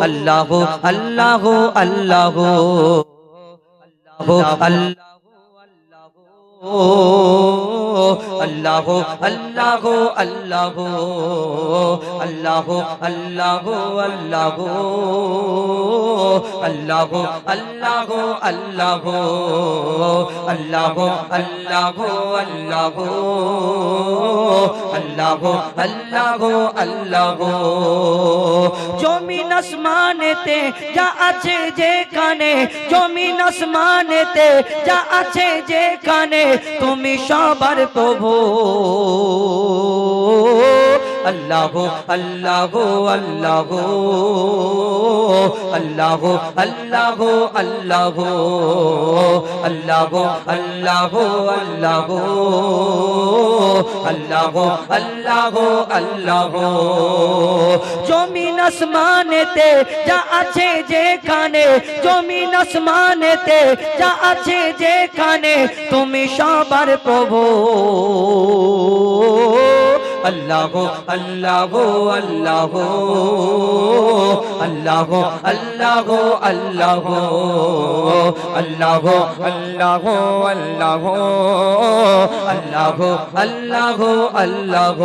अल्लाह अल्लाह अल्लाह अल्लाह अल्लाह अल्लाह अल्लाह अल्लाह अल्लाह अल्लाह अल्लाह अल्लाह अल्लाह अल्लाह अल्लाह अल्लाह अल्लाह अल्लाह अल्लाह जमीन आसमानेते जा आछे जेखाने जमीन आसमानेते जा आछे जेखाने तुमी सबार प्रभु अल्लाह अल्लाह अल्लाह अल्लाह अल्लाह अल्लाह अल्लाह अल्लाह अल्लाह अल्लाह अल्लाह अल्लाह जमीन आसमानेते जा आछे जेखाने जमीन आसमानेते जा आछे जेखाने तुमी सबार प्रभु अल्लाह अल्लाह अल्लाह अल्लाह अल्लाह अल्लाह अल्लाह अल्लाह अल्लाह अल्लाह अल्लाह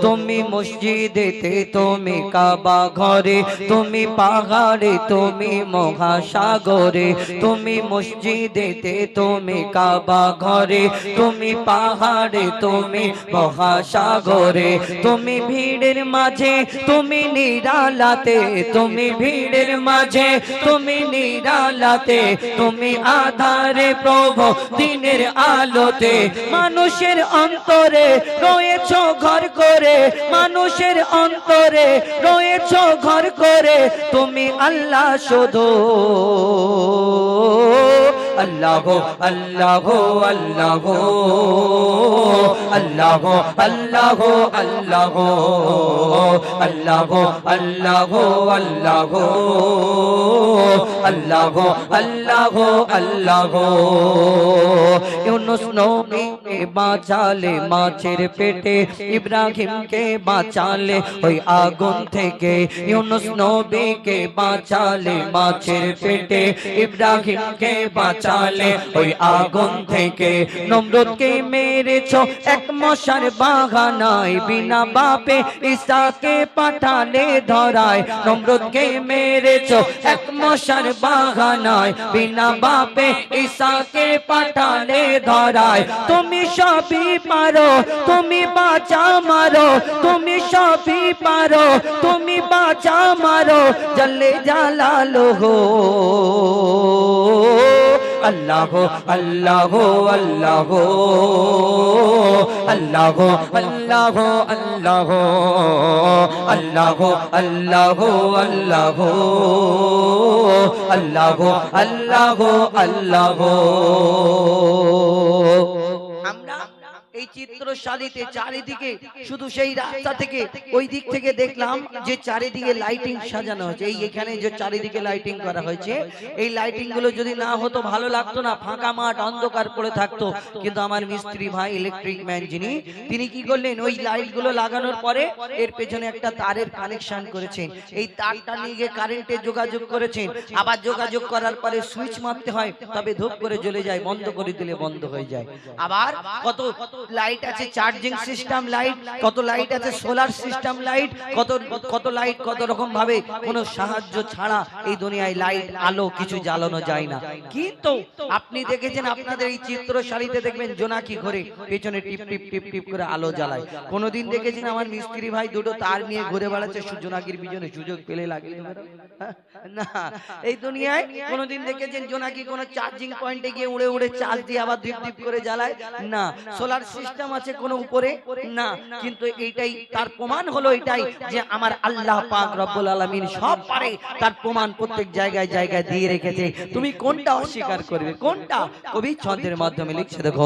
तुमी मस्जिदेते तुमी काबा घरे तुमी पहाड़े तुमी महासागरे तुमी मस्जिदेते तुमी काबा घरे तुमी पहाड़े तुमी महासागरे तुमी भीड़ेर माझे तुमी निरालाते तुमी भीड़ेर माझे तुमी निरालाते तुमी आधारे प्रभु दिनेर आलोते मानुषेर अंतरे रयेछो घर करे मानुषेर अंतरे रयेछो घर करे तुमी आल्लाह शुधु अल्लाह अल्लाह अल्लाह अल्लाह अल्लाह अल्लाह अल्लाह अल्लाह अल्लाह अल्लाह अल्लाह यूनुस नबी के बाँचाले माछेर पेटे इब्राहिम के बाँचाले ओई आगुन थेके यूनुस नबी के बाँचाले माछेर पेटे इब्राहिम के बाँचाले ओई आगुन थेके नमरुद के मेरेछो एक मशार बागानाय बिना बापे ईसाके पाठाले धराय नमरुद के मेरेछो एक मशार बागानाय बिना बापे ईसाके पाठाले धराय तुमी सबई पारो तुमी बाचा मारो तुमी सबई पारो तुमी बाचा मारो जल्ले जालालुहु अल्लाह अल्लाह अल्लाह अल्लाह अल्लाह अल्लाह अल्लाह अल्लाह अल्लाह अल्लाह अल्लाह अल्लाह এই চিত্রশালীতে চারিদিকে শুধু সেই রাস্তা থেকে ওই দিক থেকে দেখলাম যে চারিদিকে লাইটিং সাজানো হয়েছে এই এখানে যে চারিদিকে লাইটিং করা হয়েছে এই লাইটিং গুলো যদি না হতো ভালো লাগতো না ফাঁকা মাঠ অন্ধকার পড়ে থাকতো কিন্তু আমার মিস্ত্রি ভাই ইলেকট্রিক ম্যান যিনি তিনি কি করলেন ওই লাইট গুলো লাগানোর পরে এর পেছনে একটা তারের কানেকশন করেছেন এই তারটা নিয়ে গিয়ে কারেন্টে যোগাযোগ করেছেন আবার যোগাযোগ করার পরে সুইচ মারতে হয় তবে ধূপ করে জ্বলে যায় বন্ধ করে দিলে বন্ধ হয়ে যায় আবার কত লাইট আছে চার্জিং সিস্টেম লাইট কত লাইট আছে সোলার সিস্টেম লাইট কত লাইট কত রকম ভাবে কোনো সাহায্য ছাড়া এই দুনিয়ায় লাইট আলো কিছু জ্বালানো যায় না কিন্তু আপনি দেখেছেন আপনাদের এই চিত্রশালীতে দেখবেন জোনাকি ঘরে পেছনে টিপ টিপ টিপ টিপ করে আলো জ্বালায় কোনোদিন দেখেছেন আমার মিস্ত্রি ভাই দুটো তার নিয়ে ঘুরে বেড়াচ্ছে জোনাকির পিছনে সুযোগ পেলে লাগিয়ে না এই দুনিয়ায় কোনোদিন দেখেছেন জোনাকি কোনো চার্জিং পয়েন্টে গিয়ে উড়ে উড়ে চার্জ দিয়ে আবার দীপ দীপ করে জ্বালায় না সোলার সিস্টেম আছে কোনো উপরে না কিন্তু এইটাই তার প্রমাণ হলো এটাই যে আমার আল্লাহ পাক রব্বুল আলামিন সব পারে তার প্রমাণ প্রত্যেক জায়গায় জায়গায় দিয়ে রেখেছে তুমি কোনটা অস্বীকার করবে কোনটা কবি ছন্দের মাধ্যমে লিখছে দেখো